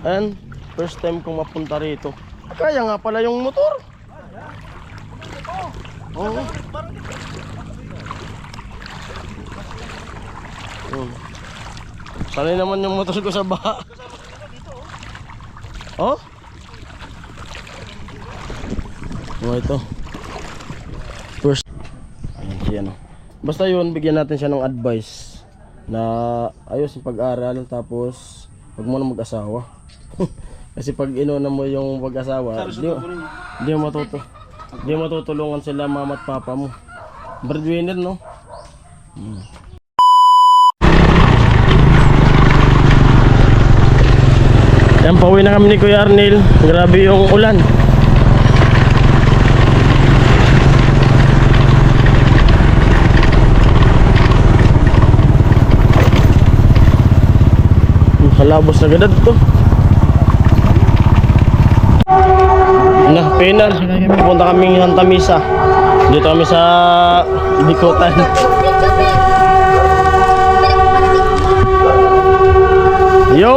And first time kong mapunta rito. Kaya nga pala yung motor. Oo. Sanay naman yung motor ko sa baha. Oh? Oh, ito. First. Ayan siya, no. Basta yun, bigyan natin siya ng advice na ayos yung pag-aral, tapos huwag mo na mag-asawa. Kasi pag inuna mo yung pag-asawa, di mo matutulungan sila mama at papa mo. Breadwinner, no? Yan, pauwi na kami ni Kuya Arnel. Grabe yung ulan. Halabos na gadad to. Na, penal. Pupunta kaming Santa Misa. Dito kami sa Bikutan. Yo!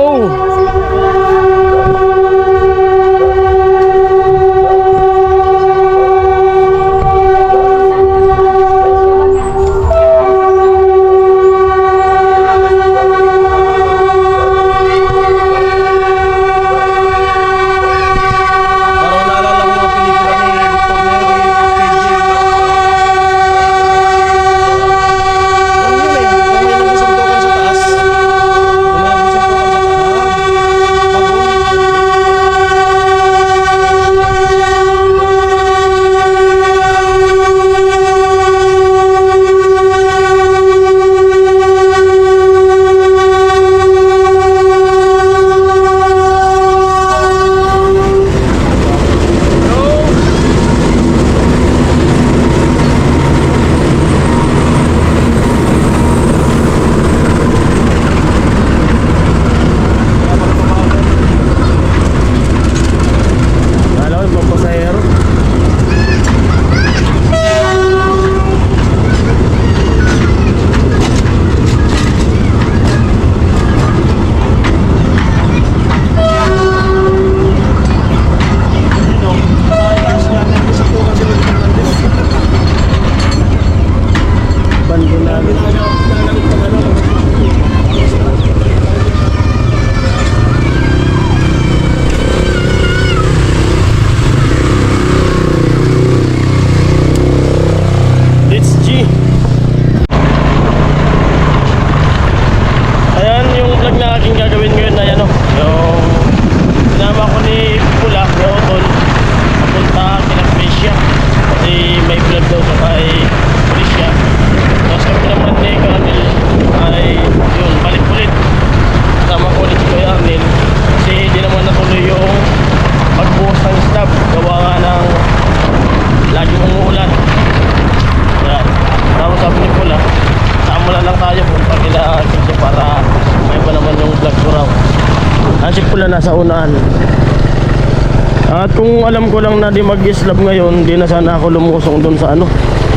Pula nasa unaan. At kung alam ko lang na di mag-islab ngayon, di na sana ako lumusong doon sa ano,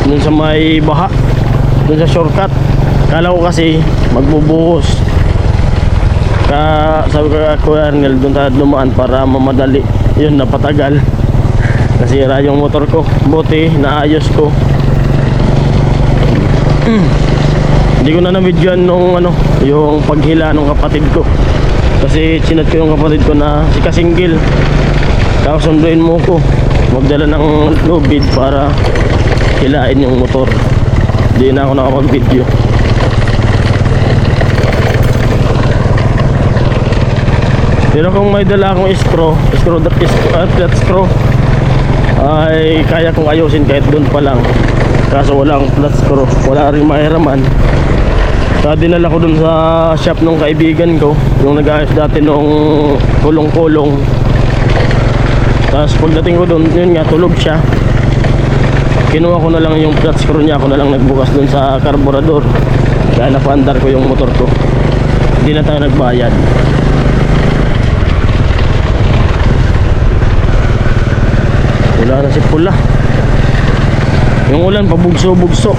doon sa may baha, doon sa shortcut. Kala ko kasi magbubuhos. Sabi ko Kuya Arnel, doon tayo dumaan para mamadali. Yun, napatagal. Nasira yung motor ko. Buti naayos ko. Hindi ko na na-videoan nung ano, yung paghila ng kapatid ko. Kasi chinat ko yung kapatid ko na si Kasingil, kasunduin mo ko magdala ng lubid para hilain yung motor. Hindi na ako nakapag-video. Pero kung may dala akong flat screw ay kaya kong ayusin kahit doon pa lang. Kaso walang flat screw, wala rin mahiraman. Dinala ko dun sa shop ng kaibigan ko, yung nag-ayos dati nung kulong-kulong. Tapos pagdating ko dun, yun nga, tulog siya. Kinuha ko na lang yung flat screw niya, ako na lang nagbukas dun sa karburador. Kaya napaandar ko yung motor ko. Hindi na tayo nagbayad. Wala na si pula. Yung ulan pabugso-bugso.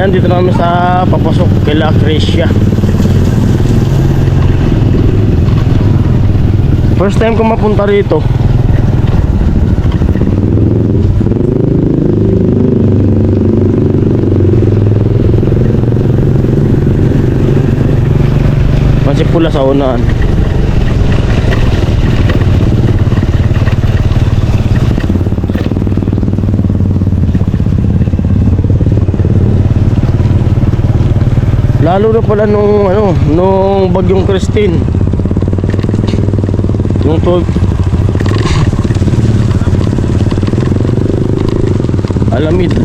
Ayan, dito namin sa papasok kay La Crecia. First time ko mapunta rito. Masih pula sa unahan. Lalo na pala nung bagyong Christine. Yung Alamid.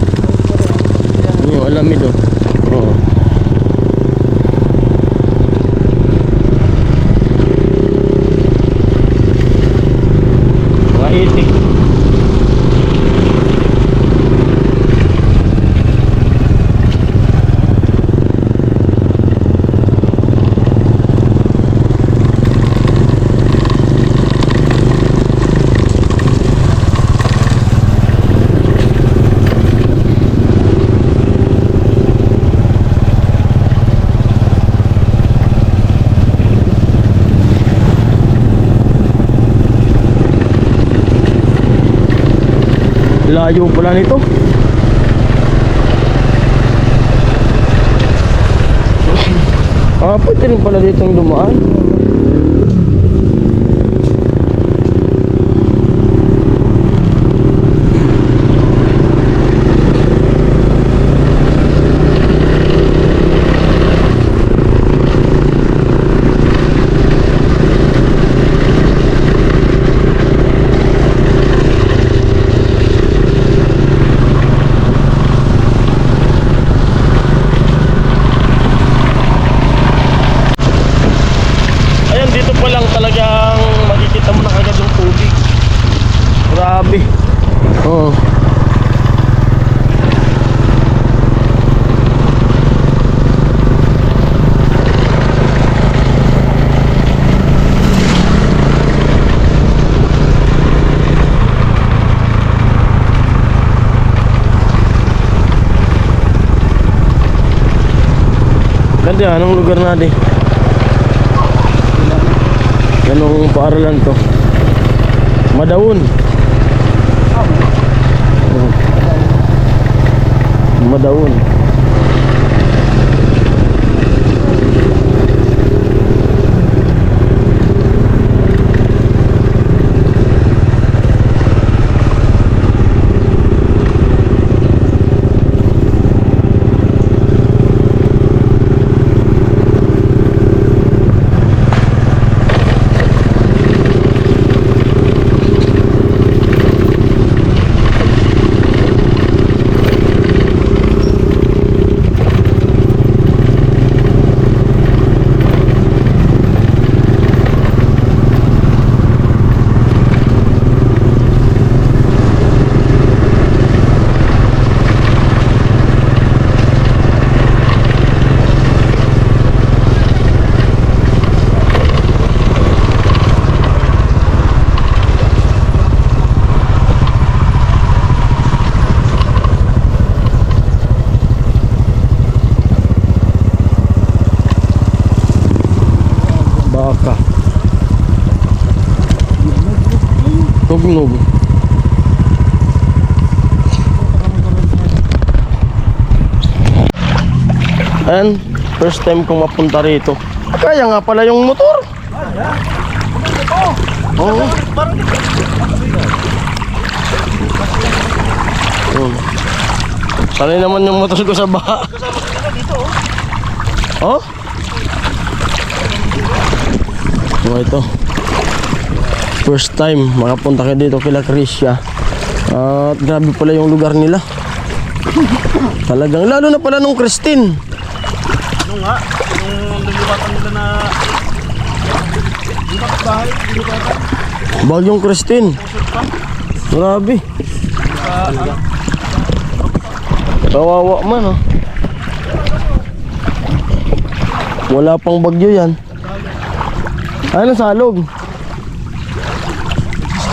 Yung Alamid oh. Oo. Mga itik. Layo pala nito. Pwede rin pala dito yung dumaan. Talagang makikita mo na kagad yung tubig. Grabe. Oo. Ganda, anong lugar natin? Anong paaralan to? Madaun. Madaun. Baka tugnog. And first time kong mapunta rito. Kaya nga pala yung motor. Oo. Sanay naman yung motor ko sa baha. Oh? Ito. First time makapunta kayo dito kay La Crecia. At grabe pala yung lugar nila. Talagang lalo na pala nung Christine. Ano nga? Nung nilipatan nila na bahay, nilipatan. Bagyong Christine. Grabe. Kawawa man oh. Wala pang bagyo yan. Ano salog?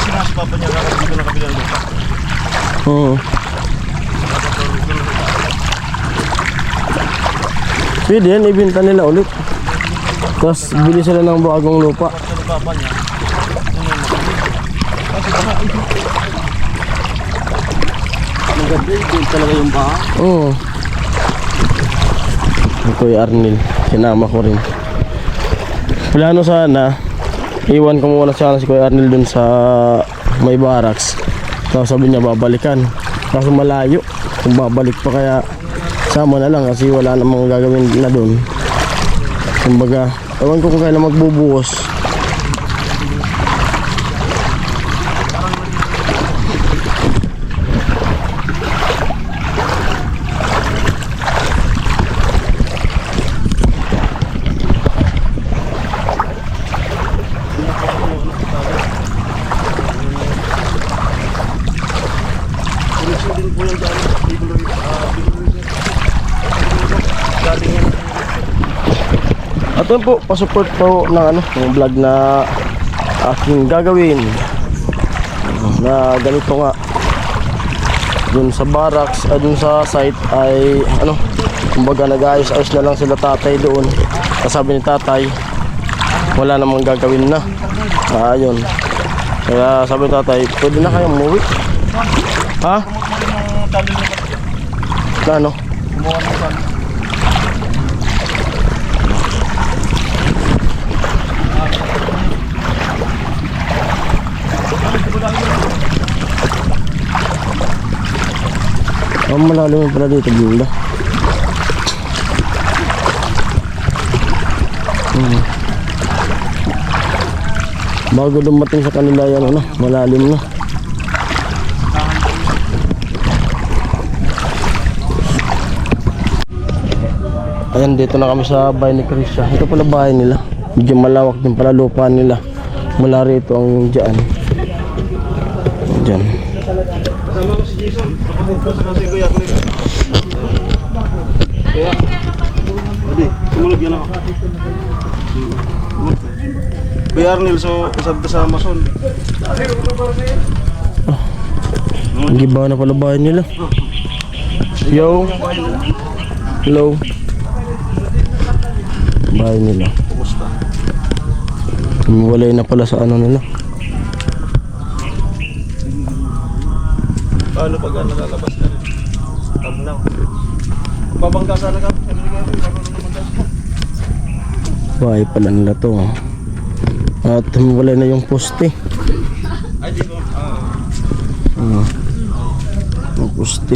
Sinasi pa niya dito na kabilang lupa. Oo. Pwede yan, ibenta nila ulit. Tapos bili sila ng bagong lupa. Sa lupa niya. Maganda yun talaga yung baha. Oo. Ang Kuya Arnel, sinama ko rin. Plano sana, iwan ko muna sana si Kuya Arnel dun sa may barracks. Tapos sabi niya babalikan. Kaso malayo. Kung babalik pa kaya sama na lang kasi wala namang gagawin na dun. Kumbaga, ewan ko kung kailan magbubuhos. At yun po, pasupport po ng yung vlog na aking gagawin na ganito nga dun sa barracks, dun sa site ay kumbaga nag-ayos-ayos na lang sila tatay doon. Kasabi ni tatay wala namang gagawin na. Ayun. Kaya sabi ni tatay, pwede na kayong umuwi. Ha? Na ano? Ang malalim yung pala dito, bunda. Bago dumating sa kanila yan, malalim na. Ayan, dito na kami sa bahay ni Krisha. Ito pala bahay nila. Medyo malawak din pala lupa nila. Mula rito ang dyan. Dyan. Kasama ko si Jason. Kasama si Kuya Arnel. Kaya, hindi, tumulog yan ako. Kuya Arnel, so usab ka sa Amazon. Gibaw na pala bahay nila. Yo. Hello. Bahay nila. Kumusta? Walay na pala sa nila. Paano pag nalalabas na rin? Tablaw. Babangga sana ka? Bahay pala nila to. At walay na yung poste. Ay, di ko. Yung poste.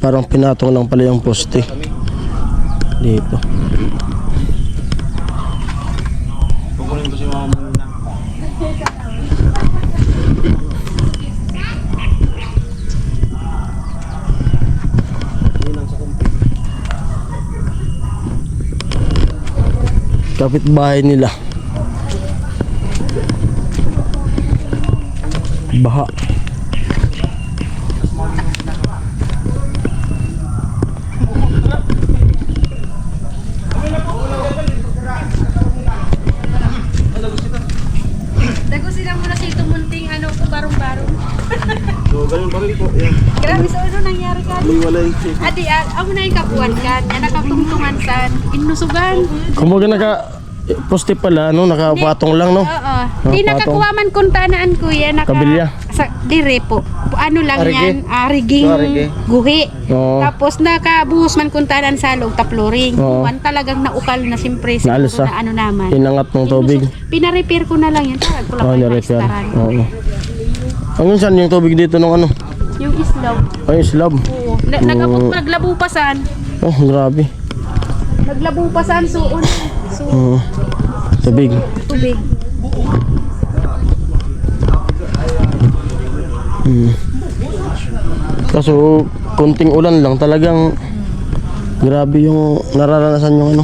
Parang pinatong lang pala yung poste. Dito. Kukunin ko si mama muna. Kapitbahay nila. Baha. Dago sila muna sa ito munting barong-barong. So, ganun pa rin po. Yan. Grabe sa nangyari ka. Liwalay. Adi, ako na yung kapuan ka. Yan nakatungtungan sa inusugan. Kumbaga poste pala, nakapatong lang, no? Oo. Di nakakuha man kung tanaan ko yan. Kabilya. Sa dire po. Ano lang Arige. yan. Ariging Arige. guhi. Oo. Tapos nakabuhos man kung tanan sa loob taploring. Oo. Talagang naukal na siyempre. Naalis, Siguro na naman. Inangat ng tubig. Pina-repair ko na lang yan. Tawag ko lang Oh, kayo na-repair. maistaran. Oo. Hanggang saan yung tubig dito nung Yung islaw. Ay, slab. Oo. Naglabupasan. Oh, grabe. Naglabupasan suon. Oo. Tubig. Tubig. Kaso, konting ulan lang, talagang grabe yung nararanasan yung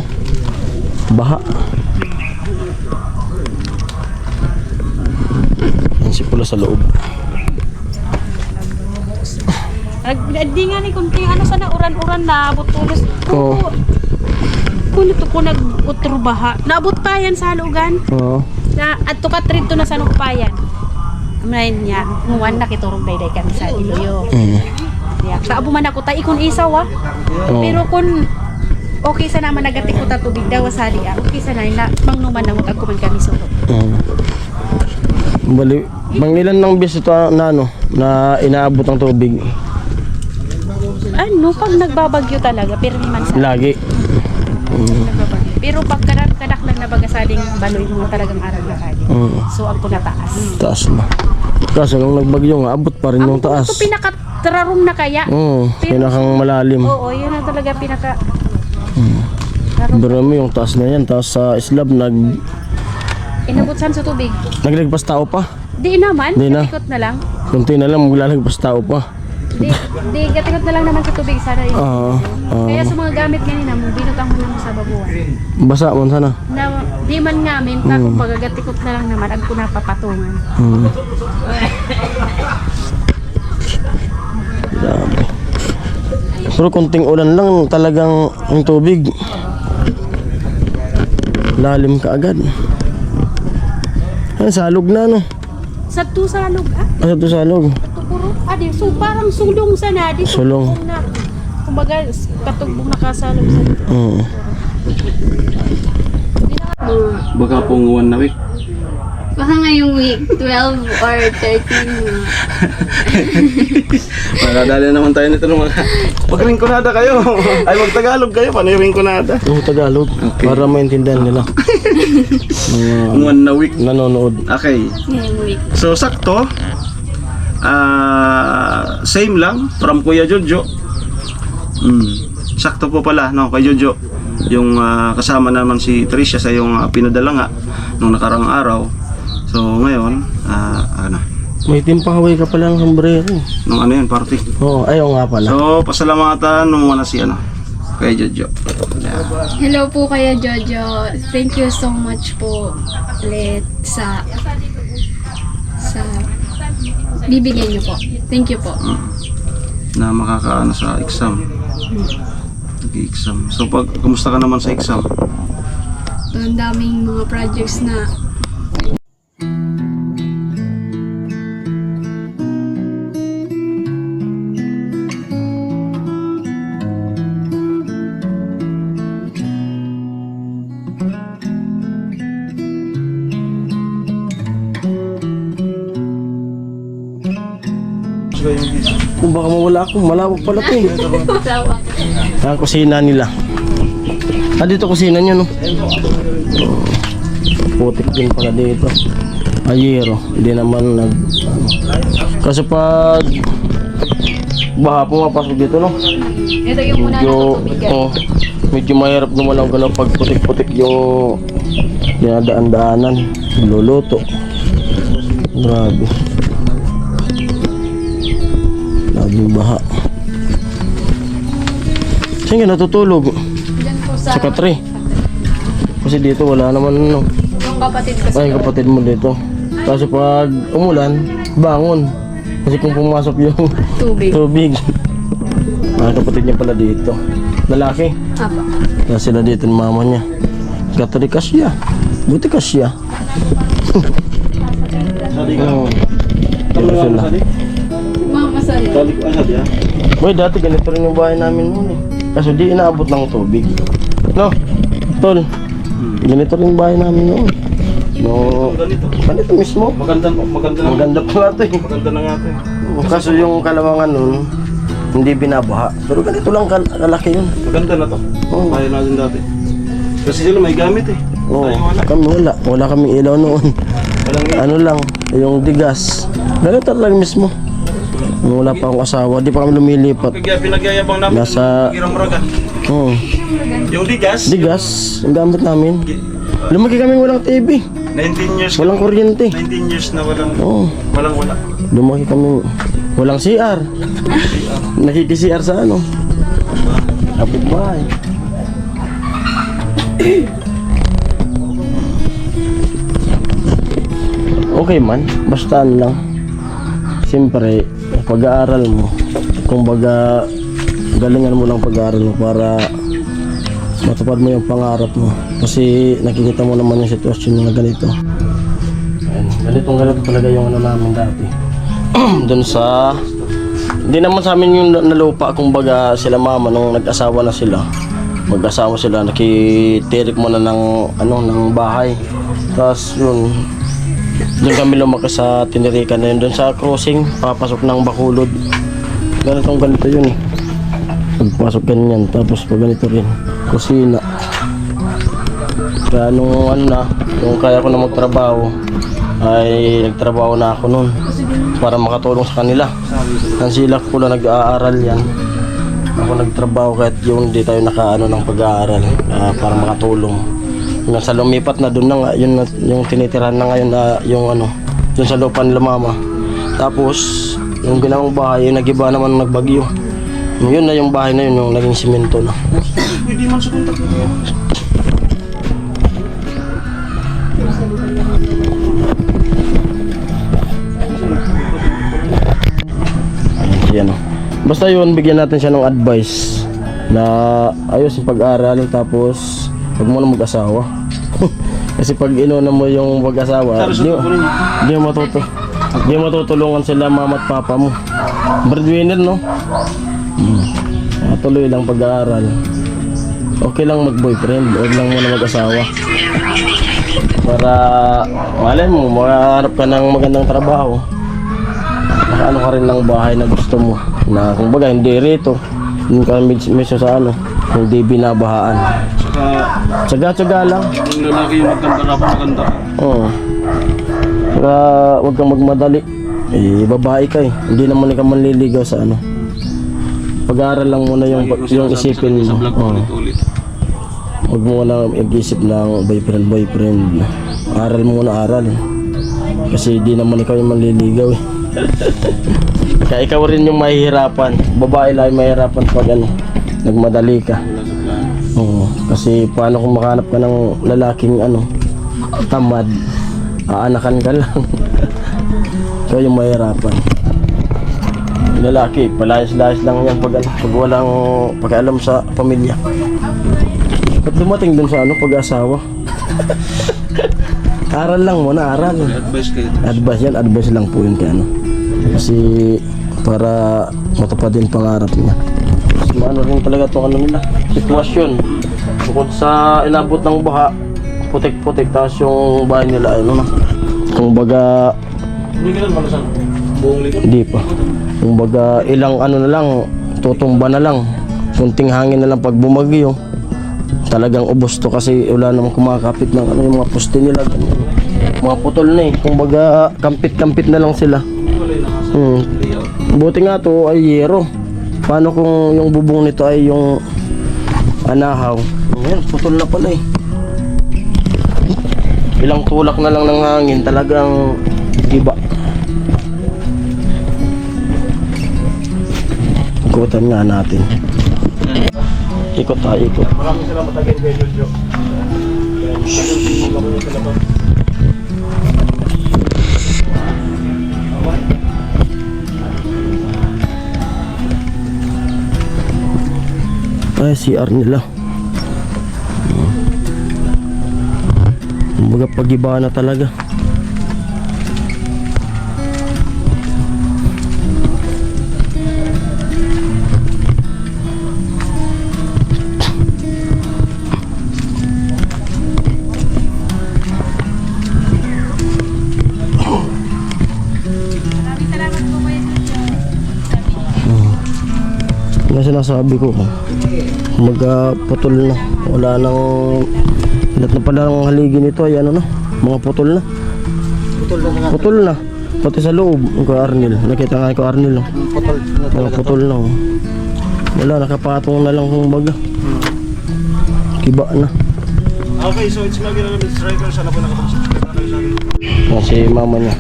baha. Yan si pula sa loob. Di nga ni kunting sana uran-uran na butulos. Oo. Kung ito ko nag-uturbaha. Naabot pa yan sa halugan. Oo. Na ato ka trito na sa nukpayan. Kamay niya, nguwan na kiturog dayday kami sa Iloyo. Mm. Sa abo man ako tayo kung isaw Oo. Pero kung okay sa naman nagati ko ta tubig daw sa diya. Okay sa na mangnuman na mutag kuman kami sulod. Bali, bang ilan ng beses ito na ano, na inaabot ang tubig? Ano, pag nagbabagyo talaga, pero man sa Lagi. nagbabagyo. Pero pag kadak lang na bagasaling baloy mo talagang araw na kadi. So ang punataas. Taas na. Kaso nung nagbagyo nga, abot pa rin yung taas. Ito pinaka-trarum na kaya. Pinakang malalim. Oo, yun ang talaga pinaka... Pero mo yung taas na yan, taas sa slab, Inabutsan sa tubig. naglagpas tao pa. Di naman, Di na. gatikot na lang. Kunti na lang, maglalagpas tao pa. Di gatikot na lang naman sa tubig sana yun. Kaya Oo. sa mga gamit ganina mo, binutang mo na mo sa babuan. Basa man sana. Na, di man ngamin, na kung pagagatikot na lang naman, ang kunapapatungan. Grabe. Pero kunting ulan lang talagang ang tubig. Lalim ka agad. Ay, salog na no. Sa tusalog, Ano to salog? tukuro. Di, so parang sulong sana. Di, Sulong. na. Kumbaga, katugbong nakasalog sa Baka pong 1 na week. Baka ngayong week, 12 or 13 na. Magdadali naman tayo nito ng mga... Mag-ringkonada kayo. Ay, mag-Tagalog kayo. Paano yung ringkonada? Yung Tagalog. Okay. Para maintindihan nila. 1 na week. Nanonood. Okay. Ngayong week. So, sakto. Same lang. From Kuya Jojo. Sakto po pala, no, kay Jojo. Yung kasama naman si Tricia sa yung pinadala nga nung nakarang araw. So, ngayon, ano, May timpahaway ka pala ng sombrero. nung ano yun, party. Oo, ayaw nga pala. So, pasalamatan mo muna si ano, kay Jojo. Yeah. Hello po kaya Jojo. Thank you so much po ulit sa bibigyan niyo po. Thank you po. Na makakaano sa exam. Nag-exam. So, kumusta ka naman sa exam? Ang daming mga projects na Kung baka mawala ako, malawak pala ito eh. Ang kusina nila. Dito kusina nyo, no? Putik din pala dito. Ayero, hindi naman nag... Kasi pag... Baha pumapasok dito, no? Ito yung muna Medyo... medyo mahirap naman ang gano'n pag putik-putik yung... dinadaan-daanan. Luluto. Grabe. Laging baha. Saan ka natutulog? Diyan po Sa katre. Kasi dito wala naman ano. yung kapatid kasi. Ay, kapatid mo dito. Kasi pag umulan, bangon. Kasi kung pumasok yung Tubig. tubig. Kapatid niya pala dito. Lalaki. Apa. Kaya sila dito ng mama niya. Katre kasya. Buti kasya. Oo. Dito sila. mama sa Boy, dati ganito rin yung bahay namin noon eh. Kaso di inaabot ng tubig. No? Tol. Ganito rin yung bahay namin noon. No, ganito mismo. Maganda Maganda pa nga ito eh. Maganda na nga ito. Kaso yung kalamangan nun, hindi binabaha. Pero ganito lang kalaki yun. Maganda na to. Oo. Kaya natin dati. Kasi sila may gamit eh. Oo, Tayo wala. kami wala. Wala kaming ilaw noon. Walang Ano lang, yung digas. Ganito lang mismo. Nung wala pa akong asawa, di pa kami lumilipat. Kaya pinagyayabang namin. Nasa- Girang-raga. Oo. Yung digas. Digas, ang gamit namin. Lumaki kami walang TV. 19 years. Walang kuryente. 19 years na walang Oo. wala. Lumaki kami walang CR. Nakiki-CR sa ano? Kapit bahay. Okay man, basta ano lang. Siyempre, pag-aaral mo, kumbaga galingan mo lang pag-aaral mo para matupad mo yung pangarap mo. Kasi nakikita mo naman yung sitwasyon na ganito. Ayan, ganito talaga yung ano namin dati. Doon sa... Hindi naman sa amin yung nalupa, kumbaga sila mama nung nag-asawa na sila. mag-asawa sila, nakitirik muna ng ng bahay. Tapos yun, doon kami lumaki sa tinirikan na yun, doon sa crossing papasok ng Bacolod. Ganito yun eh, pagpasok ganyan, tapos pag ganito rin kusina. Kaya nung kaya ko na magtrabaho ay nagtrabaho na ako noon para makatulong sa kanila. Nang sila ko lang nag-aaral yan, ako nagtrabaho kahit yung hindi tayo ng pag-aaral para makatulong. Hanggang sa lumipat na doon na nga, yun yung tinitirahan na ngayon yung doon sa lupa nila mama. Tapos yung ginawang bahay, yung nag-iba naman nagbagyo. Yun na yung bahay na yun, yung naging simento na. Pwede man sa kontak mo. Yan. Basta yun, bigyan natin siya ng advice na ayos yung pag-aral, tapos huwag mo na mag-asawa. Kasi pag inuna mo yung pag-asawa, di mo matutulungan sila mama at papa mo. Breadwinner, no? Tuloy lang pag-aaral. Okay lang mag-boyfriend, huwag lang muna mag-asawa. Para malay mo, makaharap ka ng magandang trabaho. Nakaano ka rin ng bahay na gusto mo, na kumbaga hindi rito, hindi ka mismo sa hindi binabahaan. Tsaga-tsaga lang. Yung lalaki yung maganda. Oo. Saka huwag kang magmadali. Babae ka eh. Hindi naman ikaw manliligaw sa Pag-aaral lang muna yung isipin mo. Huwag mo na mag-isip ng boyfriend. Aral muna, aral. Kasi di naman ikaw yung manliligaw eh. Kaya ikaw rin yung mahihirapan. Babae lang yung mahihirapan pag nagmadali ka. Oo. Kasi paano kung makahanap ka ng lalaking tamad, aanakan ka lang. Ikaw yung mahihirapan. Yung lalaki, palayas-layas lang yan pag walang pag-alam sa pamilya. At dumating dun sa pag-asawa. Aral lang muna, aral. Advice kayo. Advice lang po yun kaya Kasi para matupad din pangarap niya. Kasi rin talaga itong nila, sitwasyon. Bukod sa inabot ng baha, putik-putik, tapos yung bahay nila kung baga hindi pa. Kung baga ilang na lang, tutumba na lang. Kunting hangin na lang pag bumagyo. Talagang ubos to kasi wala namang kumakapit ng yung mga poste nila. Mga putol na eh. Kung baga kampit-kampit na lang sila. Buti nga to ay yero. Paano kung yung bubong nito ay yung anahaw? Ayan, putol na pala eh. Ilang tulak na lang ng hangin, talagang iba. Ikutan nga natin. Ikot tayo, ikot. Maraming salamat again kay Jojo. Ay, CR nila. Kumbaga pag-iba na talaga. Sinasabi ko magputol na, wala nang lahat na pala ng haligi nito ay mga putol na pati sa loob ko Arnil, nakita nga ko Arnil mga putol na wala, nakapatong na lang kung baga kiba na. Okay, so it's lagi na namin striker sa labo nakapag-subscribe na kayo sa akin. Si mama niya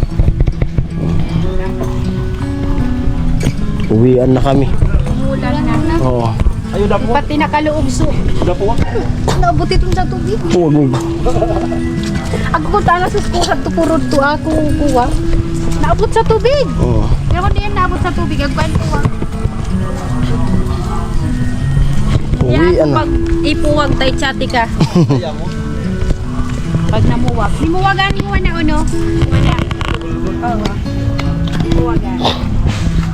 uwian na kami. Ulan na. Oo. Ayun dapo. Pati nakaloob so. Dapo. Naabot itong sa tubig. Huwag mo. Ako ko tala sa skuhat to purod to ako kuha. Naabot sa tubig. Oo. Pero kung di yan naabot sa tubig, agbain kuha. Uwian na. Pag ipuwag tayo chati ka. Pag namuwag. Limuwagan ni Juan na ano? Wala. Oo. Limuwagan.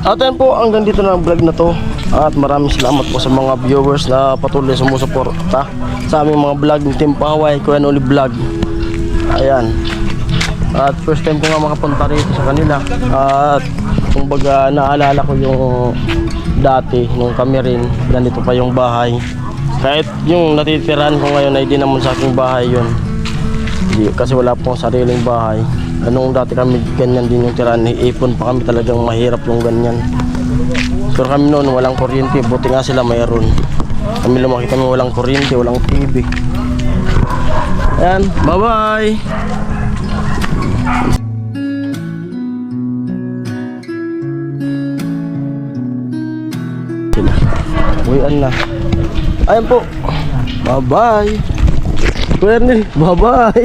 At yan po, hanggang dito na ang vlog na to. At maraming salamat po sa mga viewers na patuloy sumusuporta sa aming mga vlog ng Team Pahaway, Kuya Noli Vlog. Ayan. At first time ko nga makapunta rito sa kanila. At kumbaga naalala ko yung dati, nung kami rin, ganito pa yung bahay. Kahit yung natitirahan ko ngayon ay di naman sa aking bahay yun. Kasi wala pong sariling bahay. Anong dati kami ganyan din yung tirahan, ipon pa kami, talagang mahirap yung ganyan. Pero kami noon walang kuryente, buti nga sila mayroon. Kami lumaki kami walang kuryente, walang TV. Ayan, bye bye. Uwian na. Ayan po. Bye bye. Kuya Ernil, bye bye.